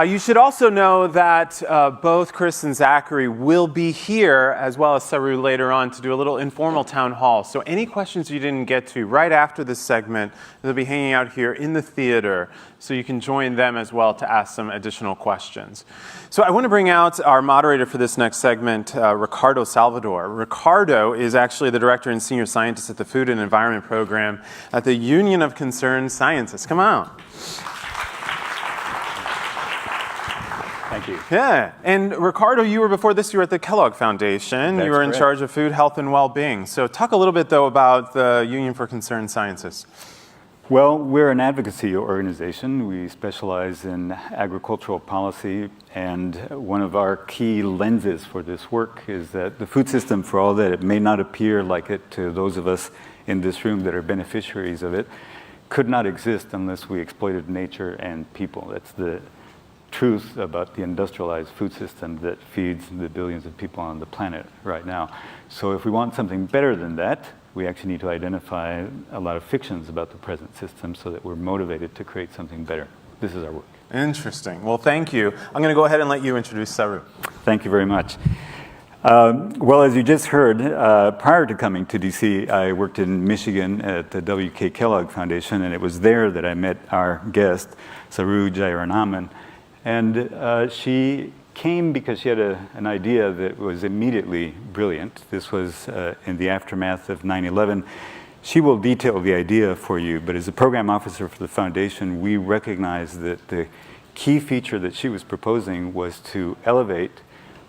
You should also know that both Chris and Zachary will be here, as well as Saru later on, to do a little informal town hall. So any questions you didn't get to right after this segment, they'll be hanging out here in the theater, so you can join them as well to ask some additional questions. So I want to bring out our moderator for this next segment, Ricardo Salvador. Ricardo is actually the director and senior scientist at the Food and Environment Program at the Union of Concerned Scientists. Come on. Thank you. Yeah, and Ricardo, you were before this, you were at the Kellogg Foundation. You were in charge of food, health, and well-being. So talk a little bit, though, about the Union for Concerned Scientists. Well, we're an advocacy organization. We specialize in agricultural policy, and one of our key lenses for this work is that the food system, for all that it may not appear like it to those of us in this room that are beneficiaries of it, could not exist unless we exploited nature and people. That's the truth about the industrialized food system that feeds the billions of people on the planet right now. So if we want something better than that, we actually need to identify a lot of fictions about the present system so that we're motivated to create something better. This is our work. Interesting. Well, thank you. I'm going to go ahead and let you introduce Saru. Thank you very much. Well, as you just heard, prior to coming to DC, I worked in Michigan at the W.K. Kellogg Foundation, and it was there that I met our guest, Saru Jayaraman. And she came because she had an idea that was immediately brilliant. This was in the aftermath of 9/11. She will detail the idea for you, but as a program officer for the foundation, we recognized that the key feature that she was proposing was to elevate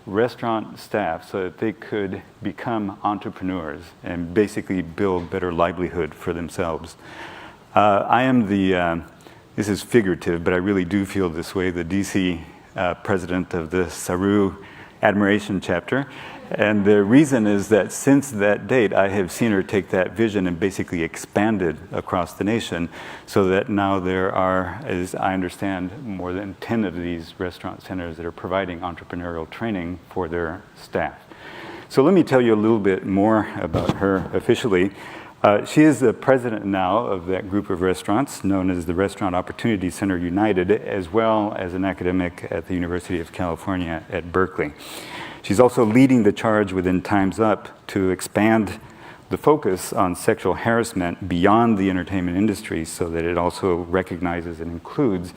restaurant staff so that they could become entrepreneurs and basically build better livelihood for themselves. I am the, this is figurative, but I really do feel this way, the DC president of the Saru Admiration Chapter. And the reason is that since that date, I have seen her take that vision and basically expand it across the nation so that now there are, as I understand, more than 10 of these restaurant centers that are providing entrepreneurial training for their staff. So let me tell you a little bit more about her officially. She is the president now of that group of restaurants known as the Restaurant Opportunity Center United, as well as an academic at the University of California at Berkeley. She's also leading the charge within Time's Up to expand the focus on sexual harassment beyond the entertainment industry so that it also recognizes and includes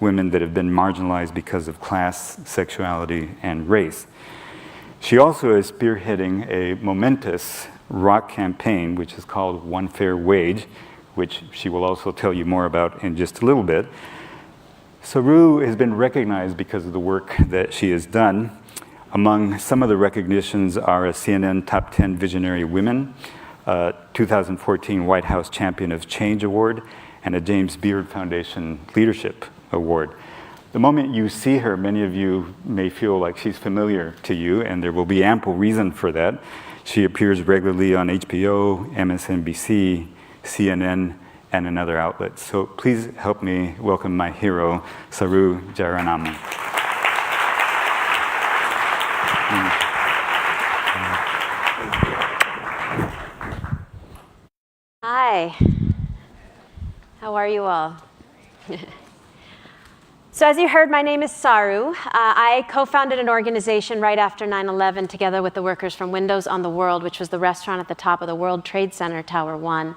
women that have been marginalized because of class, sexuality, and race. She also is spearheading a momentous rock campaign, which is called One Fair Wage, which she will also tell you more about in just a little bit. Saru has been recognized because of the work that she has done. Among some of the recognitions are a CNN Top 10 Visionary Women, 2014 White House Champion of Change Award, and a James Beard Foundation Leadership Award. The moment you see her, many of you may feel like she's familiar to you, and there will be ample reason for that. She appears regularly on HBO, MSNBC, CNN, and in other outlets. So please help me welcome my hero, Saru Jayaraman. Hi. How are you all? So as you heard, my name is Saru. I co-founded an organization right after 9/11 together with the workers from Windows on the World, which was the restaurant at the top of the World Trade Center, Tower 1.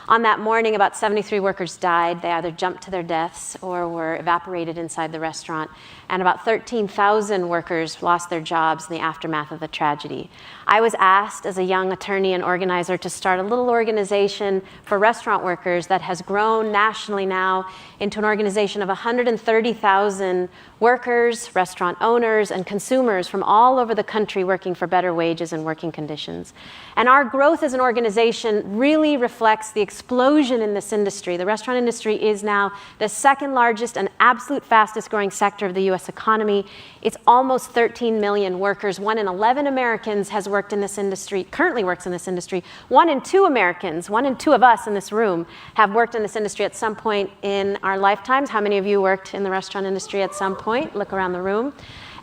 On that morning, about 73 workers died. They either jumped to their deaths or were evaporated inside the restaurant. And about 13,000 workers lost their jobs in the aftermath of the tragedy. I was asked as a young attorney and organizer to start a little organization for restaurant workers that has grown nationally now into an organization of 130,000 workers, restaurant owners, and consumers from all over the country working for better wages and working conditions. And our growth as an organization really reflects the explosion in this industry. The restaurant industry is now the second largest and absolute fastest growing sector of the US economy. It's almost 13 million workers. 1 in 11 Americans has worked in this industry, currently works in this industry. 1 in 2 Americans, 1 in 2 of us in this room have worked in this industry at some point in our lifetimes. How many of you worked in the restaurant industry at some point? Look around the room.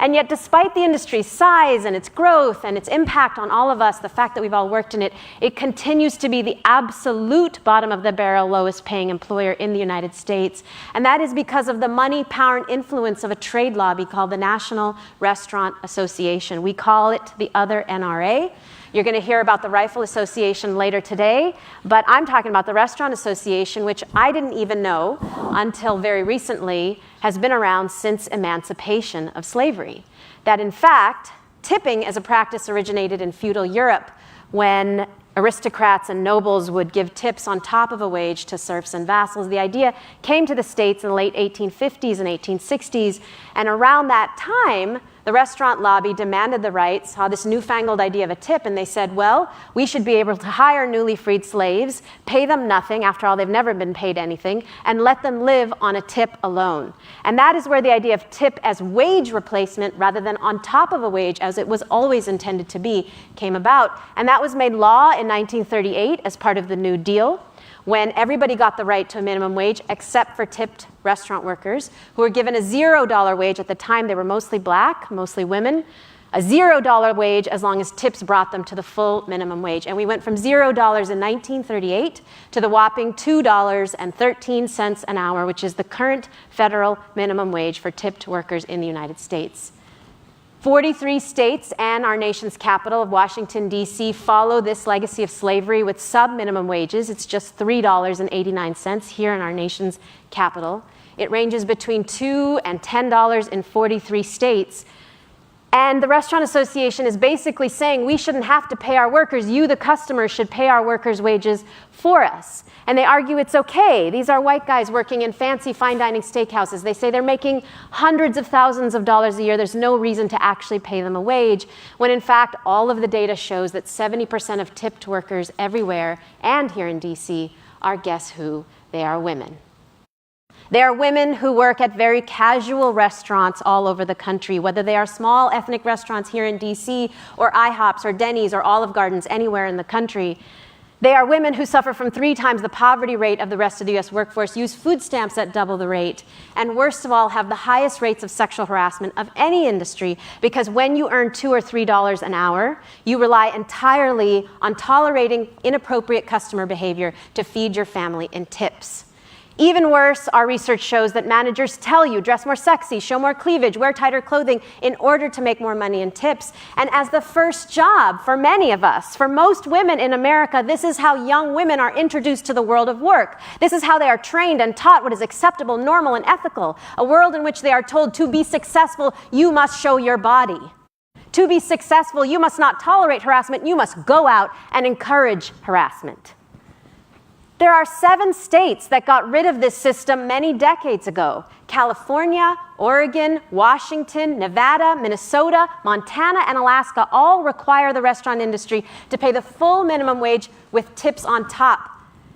And yet, despite the industry's size and its growth and its impact on all of us, the fact that we've all worked in it, it continues to be the absolute absolute bottom of the barrel, lowest paying employer in the United States. And that is because of the money, power, and influence of a trade lobby called the National Restaurant Association. We call it the other NRA. You're going to hear about the Rifle Association later today, but I'm talking about the Restaurant Association, which I didn't even know until very recently has been around since emancipation of slavery. That in fact, tipping as a practice originated in feudal Europe when aristocrats and nobles would give tips on top of a wage to serfs and vassals. The idea came to the States in the late 1850s and 1860s, and around that time, the restaurant lobby demanded the right, saw this newfangled idea of a tip, and they said, well, we should be able to hire newly freed slaves, pay them nothing, after all, they've never been paid anything, and let them live on a tip alone. And that is where the idea of tip as wage replacement, rather than on top of a wage, as it was always intended to be, came about. And that was made law in 1938 as part of the New Deal, when everybody got the right to a minimum wage except for tipped restaurant workers who were given a $0 wage. At the time, they were mostly black, mostly women. A $0 wage as long as tips brought them to the full minimum wage. And we went from $0 in 1938 to the whopping $2.13 an hour, which is the current federal minimum wage for tipped workers in the United States. 43 states and our nation's capital of Washington, D.C. follow this legacy of slavery with sub-minimum wages. It's just $3.89 here in our nation's capital. It ranges between $2 and $10 in 43 states. And the Restaurant Association is basically saying we shouldn't have to pay our workers. You, the customers, should pay our workers' wages for us. And they argue it's okay. These are white guys working in fancy fine dining steakhouses. They say they're making hundreds of thousands of dollars a year. There's no reason to actually pay them a wage, when in fact all of the data shows that 70% of tipped workers everywhere and here in DC are, guess who? They are women. They are women who work at very casual restaurants all over the country, whether they are small ethnic restaurants here in DC or IHOPs or Denny's or Olive Gardens anywhere in the country. They are women who suffer from 3 times the poverty rate of the rest of the US workforce, use food stamps at double the rate, and worst of all, have the highest rates of sexual harassment of any industry, because when you earn $2 or $3 an hour, you rely entirely on tolerating inappropriate customer behavior to feed your family in tips. Even worse, our research shows that managers tell you, dress more sexy, show more cleavage, wear tighter clothing in order to make more money in tips. And as the first job for many of us, for most women in America, this is how young women are introduced to the world of work. This is how they are trained and taught what is acceptable, normal, and ethical. A world in which they are told to be successful, you must show your body. To be successful, you must not tolerate harassment, you must go out and encourage harassment. There are 7 states that got rid of this system many decades ago. California, Oregon, Washington, Nevada, Minnesota, Montana, and Alaska all require the restaurant industry to pay the full minimum wage with tips on top.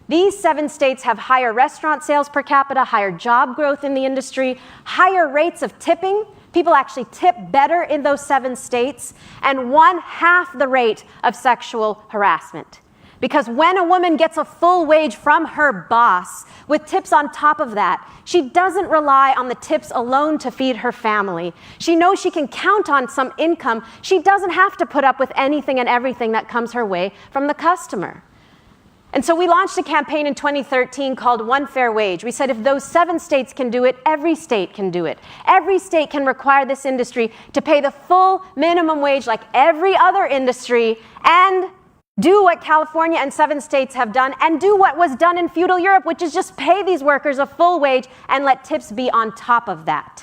These 7 states have higher restaurant sales per capita, higher job growth in the industry, higher rates of tipping. People actually tip better in those 7 states, and 1/2 the rate of sexual harassment. Because when a woman gets a full wage from her boss, with tips on top of that, she doesn't rely on the tips alone to feed her family. She knows she can count on some income. She doesn't have to put up with anything and everything that comes her way from the customer. And so we launched a campaign in 2013 called One Fair Wage. We said if those 7 states can do it, every state can do it. Every state can require this industry to pay the full minimum wage like every other industry, and do what California and 7 states have done, and do what was done in feudal Europe, which is just pay these workers a full wage and let tips be on top of that.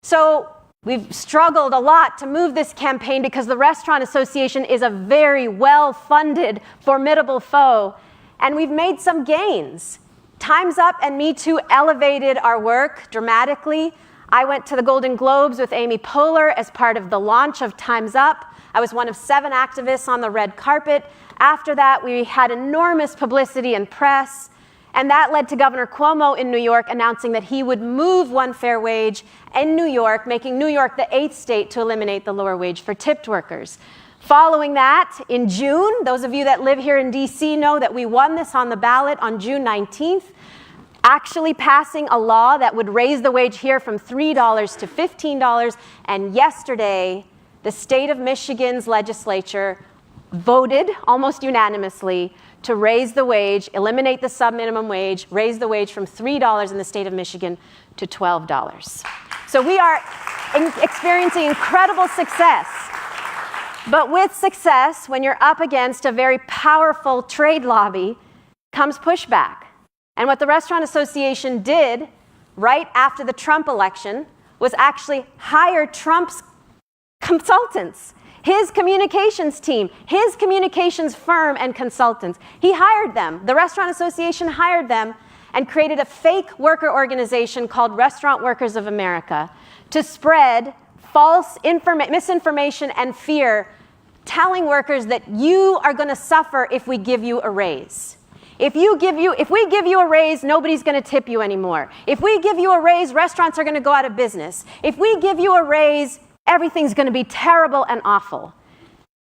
So we've struggled a lot to move this campaign because the Restaurant Association is a very well-funded, formidable foe, and we've made some gains. Time's Up and Me Too elevated our work dramatically. I went to the Golden Globes with Amy Poehler as part of the launch of Time's Up. I was one of 7 activists on the red carpet. After that, we had enormous publicity and press, and that led to Governor Cuomo in New York announcing that he would move One Fair Wage in New York, making New York the 8th state to eliminate the lower wage for tipped workers. Following that, in June, those of you that live here in DC know that we won this on the ballot on June 19th, actually passing a law that would raise the wage here from $3 to $15, and yesterday, the state of Michigan's legislature voted almost unanimously to raise the wage, eliminate the sub-minimum wage, raise the wage from $3 in the state of Michigan to $12. So we are experiencing incredible success. But with success, when you're up against a very powerful trade lobby, comes pushback. And what the Restaurant Association did right after the Trump election was actually hire Trump's consultants, his communications team, his communications firm and consultants. He hired them. The Restaurant Association hired them and created a fake worker organization called Restaurant Workers of America to spread false misinformation and fear, telling workers that you are going to suffer if we give you a raise. If we give you a raise, nobody's going to tip you anymore. If we give you a raise, restaurants are going to go out of business. If we give you a raise, everything's going to be terrible and awful.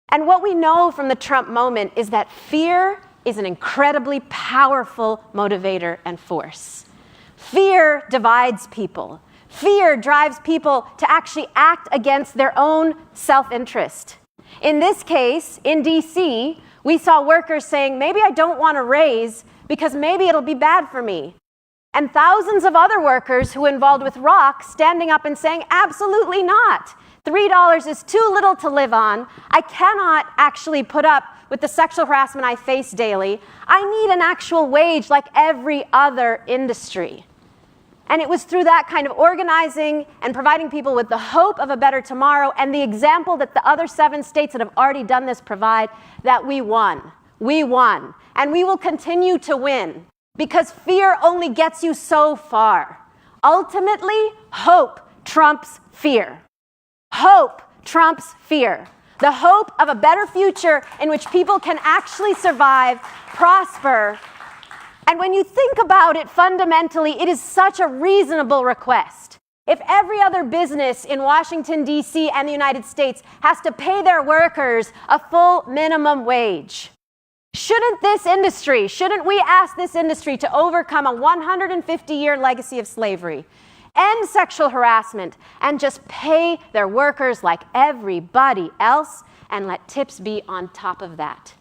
And what we know from the Trump moment is that fear is an incredibly powerful motivator and force. Fear divides people. Fear drives people to actually act against their own self-interest. In this case, in DC, we saw workers saying, maybe I don't want a raise because maybe it'll be bad for me. And thousands of other workers who were involved with ROC standing up and saying, absolutely not. $3 is too little to live on. I cannot actually put up with the sexual harassment I face daily. I need an actual wage like every other industry. And it was through that kind of organizing and providing people with the hope of a better tomorrow and the example that the other 7 states that have already done this provide that we won. We won. And we will continue to win because fear only gets you so far. Ultimately, hope trumps fear. Hope trumps fear. The hope of a better future in which people can actually survive, prosper. And when you think about it fundamentally, it is such a reasonable request. If every other business in Washington, D.C. and the United States has to pay their workers a full minimum wage, shouldn't we ask this industry to overcome a 150-year legacy of slavery, end sexual harassment, and just pay their workers like everybody else and let tips be on top of that?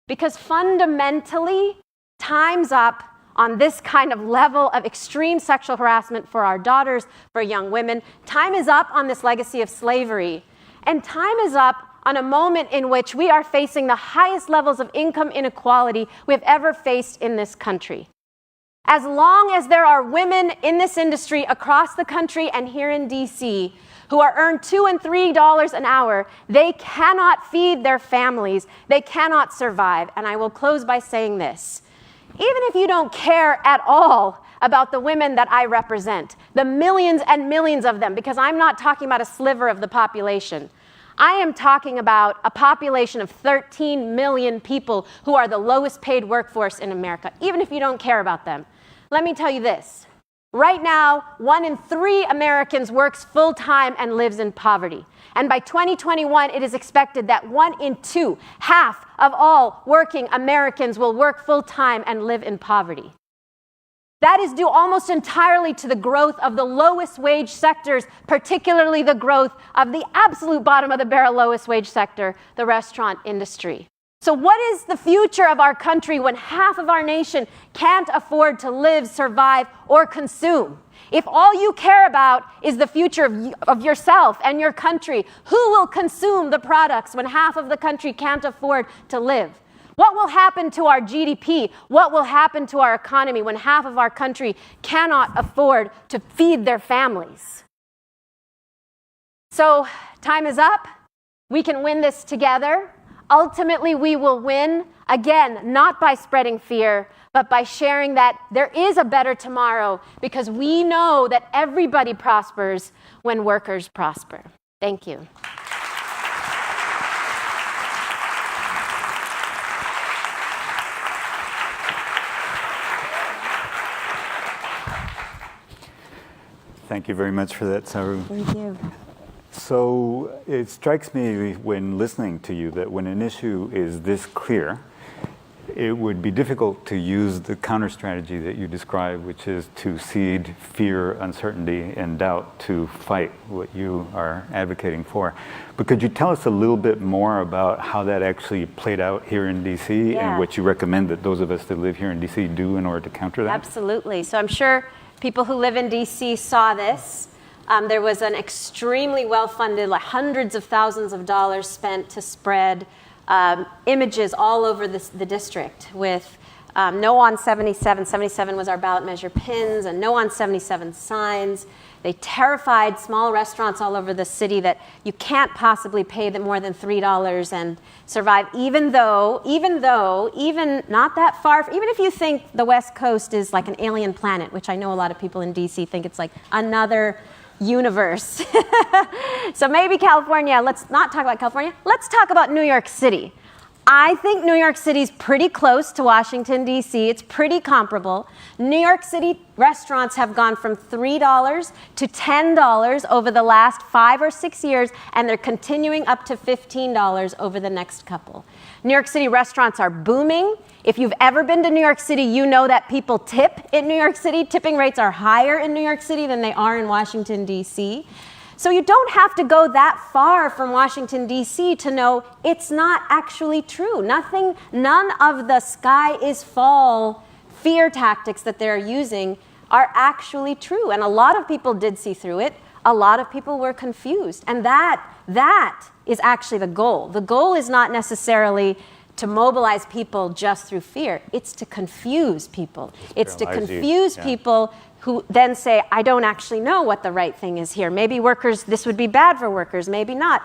Because fundamentally, time's up on this kind of level of extreme sexual harassment for our daughters, for young women. Time is up on this legacy of slavery. And time is up on a moment in which we are facing the highest levels of income inequality we've ever faced in this country. As long as there are women in this industry across the country and here in DC who are earned $2 and $3 an hour, they cannot feed their families. They cannot survive. And I will close by saying this. Even if you don't care at all about the women that I represent, the millions and millions of them, because I'm not talking about a sliver of the population. I am talking about a population of 13 million people who are the lowest paid workforce in America, even if you don't care about them. Let me tell you this. Right now, 1 in 3 Americans works full-time and lives in poverty. And by 2021, it is expected that 1 in 2, half of all working Americans, will work full-time and live in poverty. That is due almost entirely to the growth of the lowest wage sectors, particularly the growth of the absolute bottom of the barrel lowest wage sector, the restaurant industry. So what is the future of our country when half of our nation can't afford to live, survive, or consume? If all you care about is the future of yourself and your country, who will consume the products when half of the country can't afford to live? What will happen to our GDP? What will happen to our economy when half of our country cannot afford to feed their families? So, time is up. We can win this together. Ultimately, we will win, again, not by spreading fear, but by sharing that there is a better tomorrow, because we know that everybody prospers when workers prosper. Thank you. Thank you very much for that, Saru. Thank you. So it strikes me when listening to you that when an issue is this clear, it would be difficult to use the counter strategy that you described, which is to seed fear, uncertainty, and doubt to fight what you are advocating for. But could you tell us a little bit more about how that actually played out here in DC and what you recommend that those of us that live here in DC do in order to counter that? Absolutely. So I'm sure people who live in DC saw this. There was an extremely well-funded, like hundreds of thousands of dollars spent to spread images all over the district with no on 77. 77 was our ballot measure pins, and no on 77 signs. They terrified small restaurants all over the city that you can't possibly pay them more than $3 and survive, even not that far, even if you think the West Coast is like an alien planet, which I know a lot of people in DC think it's like another universe. So maybe California, let's not talk about California, let's talk about New York City. I think New York City's pretty close to Washington, D.C. It's pretty comparable. New York City restaurants have gone from $3 to $10 over the last 5 or 6 years, and they're continuing up to $15 over the next couple. New York City restaurants are booming. If you've ever been to New York City, you know that people tip in New York City. Tipping rates are higher in New York City than they are in Washington, D.C. So you don't have to go that far from Washington, D.C. to know it's not actually true. None of the sky is fall fear tactics that they're using are actually true. And a lot of people did see through it. A lot of people were confused. And that is actually the goal. The goal is not necessarily to mobilize people just through fear. It's to confuse people. It's to confuse people who then say, I don't actually know what the right thing is here. Maybe workers, this would be bad for workers, maybe not.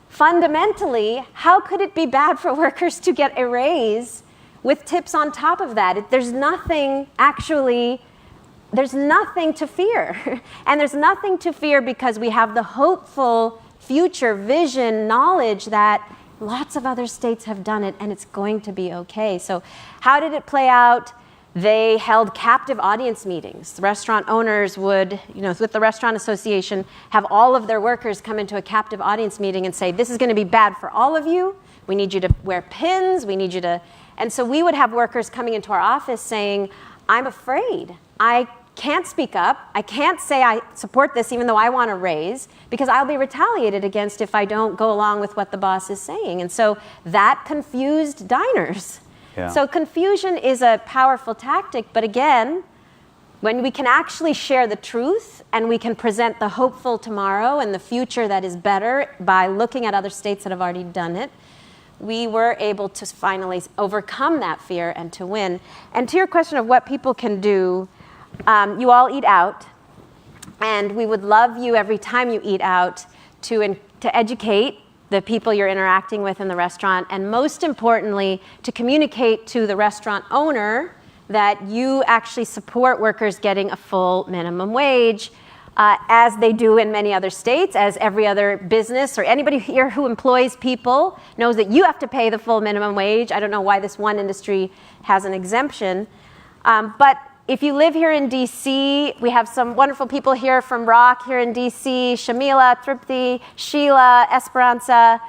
Fundamentally, how could it be bad for workers to get a raise with tips on top of that? There's nothing to fear. And there's nothing to fear because we have the hopeful future vision knowledge that lots of other states have done it and it's going to be okay. So how did it play out? They held captive audience meetings. The restaurant owners would, with the Restaurant Association, have all of their workers come into a captive audience meeting and say, this is going to be bad for all of you. We need you to wear pins. We need you to... And so we would have workers coming into our office saying, I'm afraid. I can't speak up. I can't say I support this even though I want a raise because I'll be retaliated against if I don't go along with what the boss is saying. And so that confused diners. Yeah. So confusion is a powerful tactic, but again, when we can actually share the truth and we can present the hopeful tomorrow and the future that is better by looking at other states that have already done it, we were able to finally overcome that fear and to win. And to your question of what people can do, you all eat out, and we would love you every time you eat out to educate the people you're interacting with in the restaurant, and most importantly, to communicate to the restaurant owner that you actually support workers getting a full minimum wage, as they do in many other states, as every other business or anybody here who employs people knows that you have to pay the full minimum wage. I don't know why this one industry has an exemption. But if you live here in DC, we have some wonderful people here from Rock here in DC, Shamila, Tripti, Sheila, Esperanza,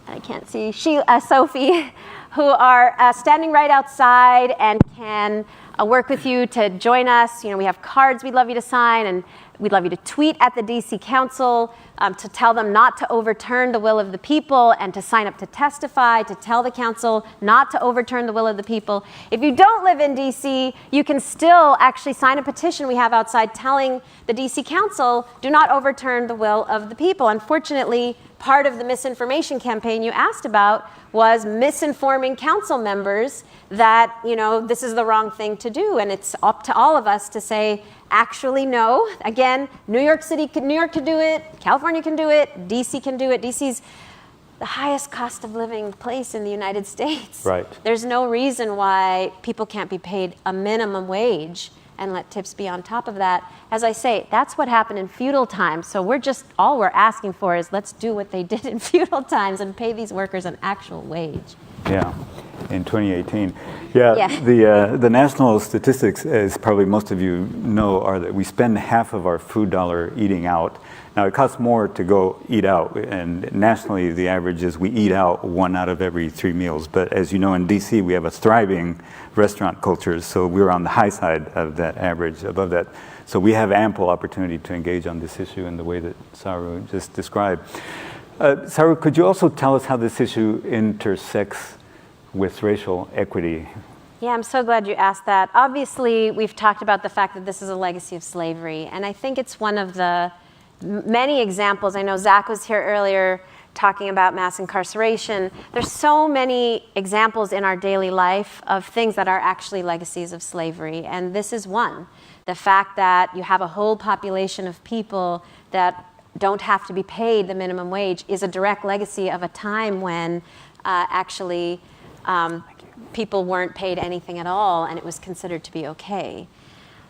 I can't see, Sophie, who are standing right outside and can work with you to join us. We have cards we'd love you to sign, and we'd love you to tweet at the DC Council to tell them not to overturn the will of the people and to sign up to testify, to tell the council not to overturn the will of the people. If you don't live in DC, you can still actually sign a petition we have outside telling the DC Council, do not overturn the will of the people. Unfortunately, part of the misinformation campaign you asked about was misinforming council members that, this is the wrong thing to do. And it's up to all of us to say, actually, no. Again, New York can do it, California can do it, DC can do it. DC's the highest cost of living place in the United States. Right. There's no reason why people can't be paid a minimum wage and let tips be on top of that. As I say, that's what happened in feudal times. So all we're asking for is let's do what they did in feudal times and pay these workers an actual wage. Yeah. in 2018. Yeah, Yeah. The national statistics, as probably most of you know, are that we spend half of our food dollar eating out. Now, it costs more to go eat out, and nationally, the average is we eat out 1 out of every 3 meals. But as you know, in DC, we have a thriving restaurant culture, so we're on the high side of that average, above that. So we have ample opportunity to engage on this issue in the way that Saru just described. Saru, could you also tell us how this issue intersects with racial equity? Yeah, I'm so glad you asked that. Obviously, we've talked about the fact that this is a legacy of slavery, and I think it's one of the many examples. I know Zach was here earlier talking about mass incarceration. There's so many examples in our daily life of things that are actually legacies of slavery, and this is one. The fact that you have a whole population of people that don't have to be paid the minimum wage is a direct legacy of a time when actually people weren't paid anything at all, and it was considered to be okay.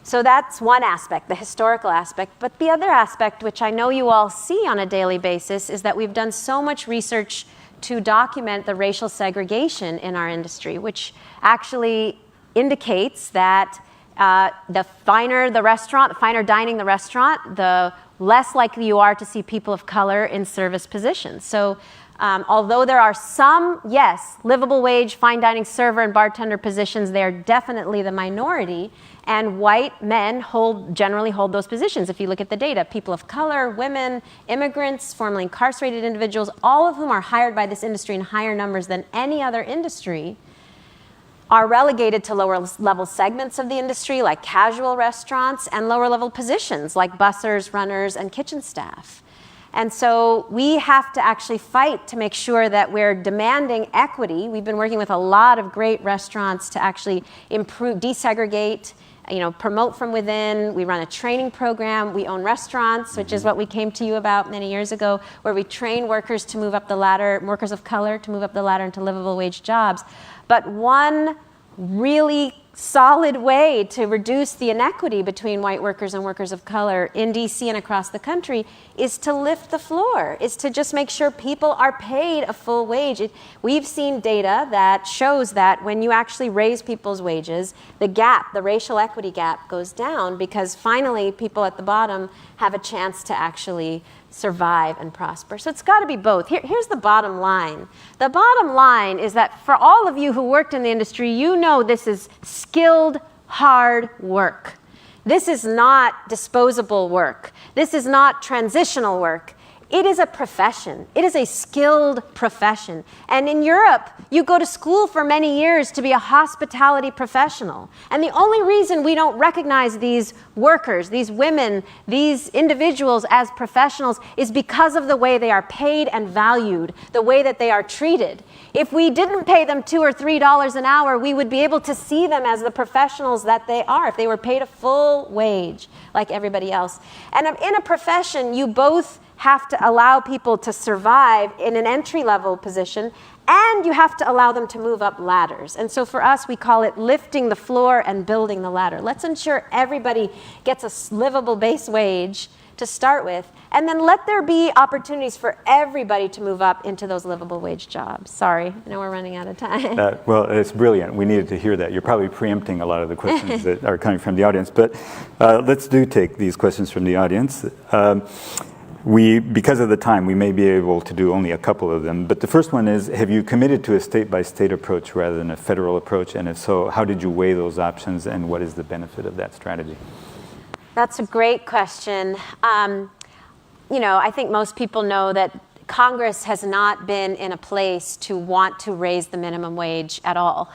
So that's one aspect, the historical aspect. But the other aspect, which I know you all see on a daily basis, is that we've done so much research to document the racial segregation in our industry, which actually indicates that the finer the restaurant, the finer dining the restaurant, the less likely you are to see people of color in service positions. So although there are some, yes, livable wage, fine dining server and bartender positions, they are definitely the minority, and white men generally hold those positions. If you look at the data, people of color, women, immigrants, formerly incarcerated individuals, all of whom are hired by this industry in higher numbers than any other industry, are relegated to lower level segments of the industry like casual restaurants, and lower level positions like bussers, runners, and kitchen staff. And so we have to actually fight to make sure that we're demanding equity. We've been working with a lot of great restaurants to actually improve, desegregate, promote from within. We run a training program. We own restaurants, which is what we came to you about many years ago, where we train workers to move up the ladder, workers of color to move up the ladder into livable wage jobs. But one really solid way to reduce the inequity between white workers and workers of color in DC and across the country is to lift the floor, is to just make sure people are paid a full wage. We've seen data that shows that when you actually raise people's wages, the gap, the racial equity gap, goes down because finally people at the bottom have a chance to actually survive and prosper. So it's got to be both. Here's the bottom line. The bottom line is that for all of you who worked in the industry, you know this is skilled, hard work. This is not disposable work. This is not transitional work. It is a profession. It is a skilled profession. And in Europe, you go to school for many years to be a hospitality professional. And the only reason we don't recognize these workers, these women, these individuals as professionals is because of the way they are paid and valued, the way that they are treated. If we didn't pay them $2 or $3 an hour, we would be able to see them as the professionals that they are, if they were paid a full wage like everybody else. And in a profession, you both have to allow people to survive in an entry-level position, and you have to allow them to move up ladders. And so for us, we call it lifting the floor and building the ladder. Let's ensure everybody gets a livable base wage to start with, and then let there be opportunities for everybody to move up into those livable wage jobs. Sorry, I know we're running out of time. Well, it's brilliant. We needed to hear that. You're probably preempting a lot of the questions that are coming from the audience, but let's take these questions from the audience. Because of the time, we may be able to do only a couple of them. But the first one is, have you committed to a state-by-state approach rather than a federal approach? And if so, how did you weigh those options, and what is the benefit of that strategy? That's a great question. I think most people know that Congress has not been in a place to want to raise the minimum wage at all.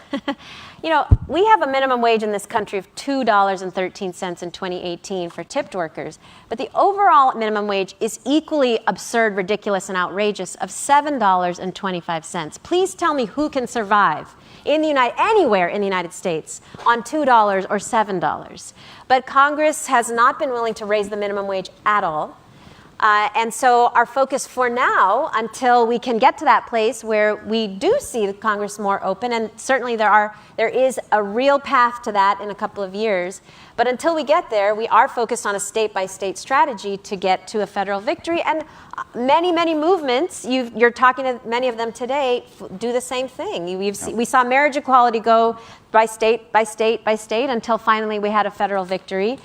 We have a minimum wage in this country of $2.13 in 2018 for tipped workers, but the overall minimum wage is equally absurd, ridiculous, and outrageous of $7.25. Please tell me who can survive anywhere in the United States on $2 or $7. But Congress has not been willing to raise the minimum wage at all. And so our focus for now, until we can get to that place where we do see the Congress more open, and certainly there is a real path to that in a couple of years, But until we get there, we are focused on a state-by-state strategy to get to a federal victory. And many, many movements, you're talking to many of them today, do the same thing. We saw marriage equality go by state, by state, by state, until finally we had a federal victory.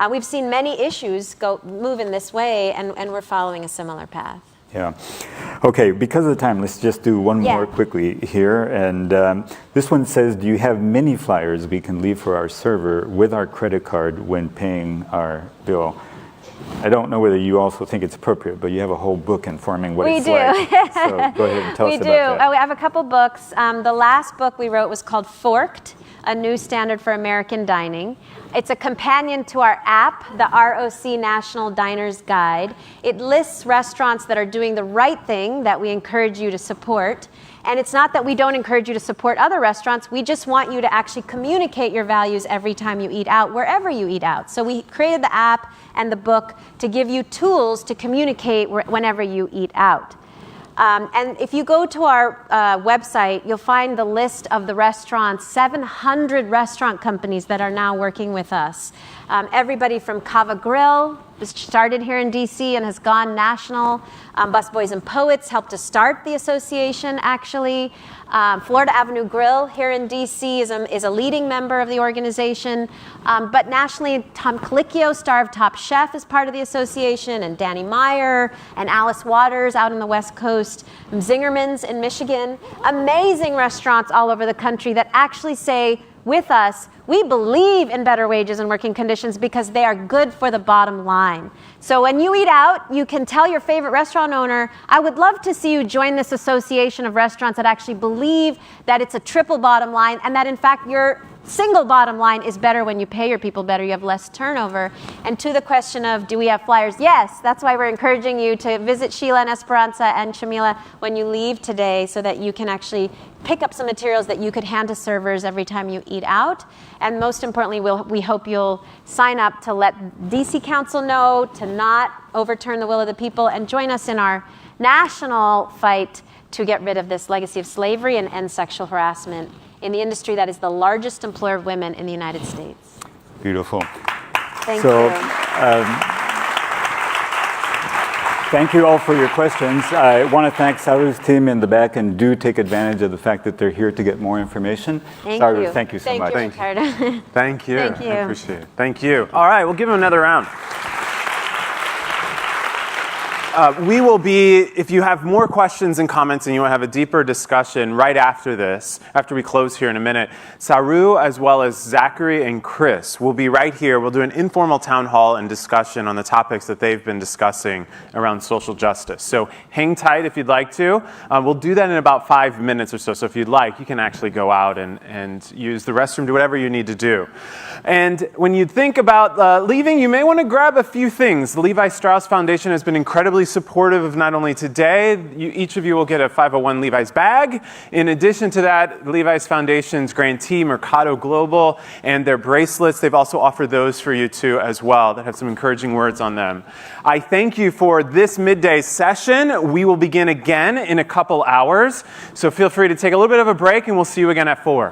We've seen many issues move in this way, and we're following a similar path. Yeah. Okay, because of the time, let's just do one more quickly here. And this one says, do you have mini flyers we can leave for our server with our credit card when paying our bill? I don't know whether you also think it's appropriate, but you have a whole book informing what it's like. So go ahead and tell us about that. We have a couple books. The last book we wrote was called Forked, A New Standard for American Dining. It's a companion to our app, the ROC National Diners Guide. It lists restaurants that are doing the right thing that we encourage you to support. And it's not that we don't encourage you to support other restaurants. We just want you to actually communicate your values every time you eat out, wherever you eat out. So we created the app and the book to give you tools to communicate whenever you eat out. And if you go to our website, you'll find the list of the restaurants, 700 restaurant companies that are now working with us. Everybody from Cava Grill, started here in DC and has gone national. Busboys and Poets helped to start the association, actually. Florida Avenue Grill here in DC is a leading member of the organization. But nationally, Tom Colicchio, star of Top Chef, is part of the association, and Danny Meyer and Alice Waters out on the West Coast, Zingerman's in Michigan. Amazing restaurants all over the country that actually say, with us, we believe in better wages and working conditions because they are good for the bottom line. So when you eat out, you can tell your favorite restaurant owner, I would love to see you join this association of restaurants that actually believe that it's a triple bottom line and that in fact your single bottom line is better when you pay your people better, you have less turnover. And to the question of, do we have flyers? Yes, that's why we're encouraging you to visit Sheila and Esperanza and Shamila when you leave today so that you can actually pick up some materials that you could hand to servers every time you eat out. And most importantly, we hope you'll sign up to let DC Council know to not overturn the will of the people and join us in our national fight to get rid of this legacy of slavery and end sexual harassment in the industry that is the largest employer of women in the United States. Beautiful. Thank you. Thank you all for your questions. I want to thank Saru's team in the back, and do take advantage of the fact that they're here to get more information. Saru, thank you so much. Thank you, Ricardo. Thank you. Thank you. I appreciate it. Thank you. All right, we'll give him another round. We will be, if you have more questions and comments and you want to have a deeper discussion right after this, after we close here in a minute, Saru as well as Zachary and Chris will be right here. We'll do an informal town hall and discussion on the topics that they've been discussing around social justice. So hang tight if you'd like to. We'll do that in about 5 minutes or so. So if you'd like, you can actually go out and use the restroom, do whatever you need to do. And when you think about leaving, you may want to grab a few things. The Levi Strauss Foundation has been incredibly supportive of not only today, each of you will get a 501 Levi's bag. In addition to that, Levi's Foundation's grantee, Mercado Global, and their bracelets, they've also offered those for you too as well that have some encouraging words on them. I thank you for this midday session. We will begin again in a couple hours, so feel free to take a little bit of a break and we'll see you again at 4.